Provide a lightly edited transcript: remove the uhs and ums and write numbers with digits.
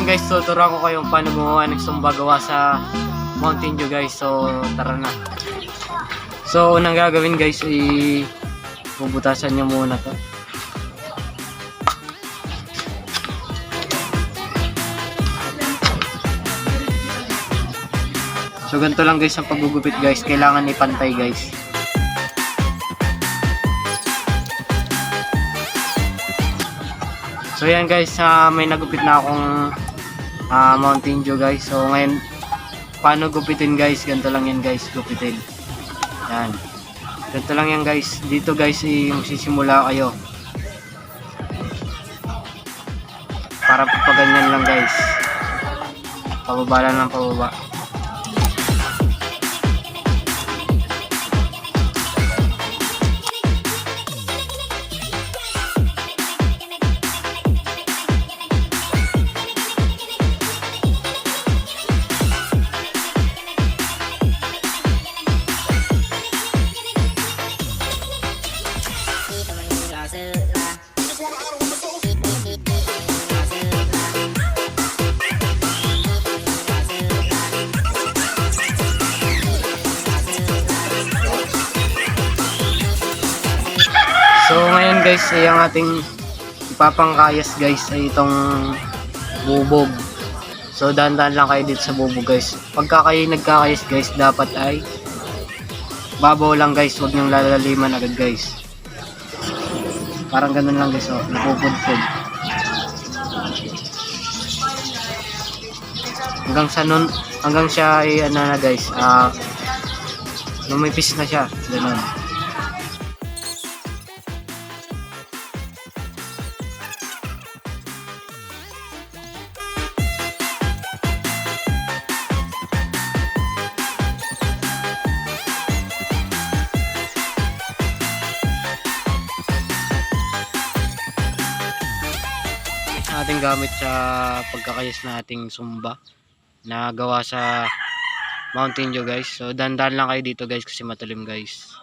ngayon guys, tuturuan ko kayong paano gumawa ng sumba gawa sa Mountain Dew guys. So tara na. So unang gagawin guys, bubutasan nyo muna to. So ganito lang guys ang paggugupit guys, kailangan ipantay guys. So yan guys, may nagupit na akong Mountain Dew guys. So ngayon, paano gupitin guys? Ganito lang yan guys, gupitin. Yan. Ganito lang yan guys. Dito guys, magsisimula kayo. Para papaganyan lang guys. Pababa lang ng pababa. So ngayon guys, ay ang ating ipapangkayas guys ay itong bubog. So dahan-dahan lang kayo dito sa bubog guys. Pagka kayo nagkakayas guys, dapat ay babaw lang guys, huwag niyong lalaliman agad guys. Parang ganun lang guys, oh, napupudpud. Hanggang siya ay ano na guys, lumipis na siya, ganun. Ating gamit sa pagkakayas na ating sumba na gawa sa Mountain Dew guys. So dandan lang kayo dito guys kasi matalim guys.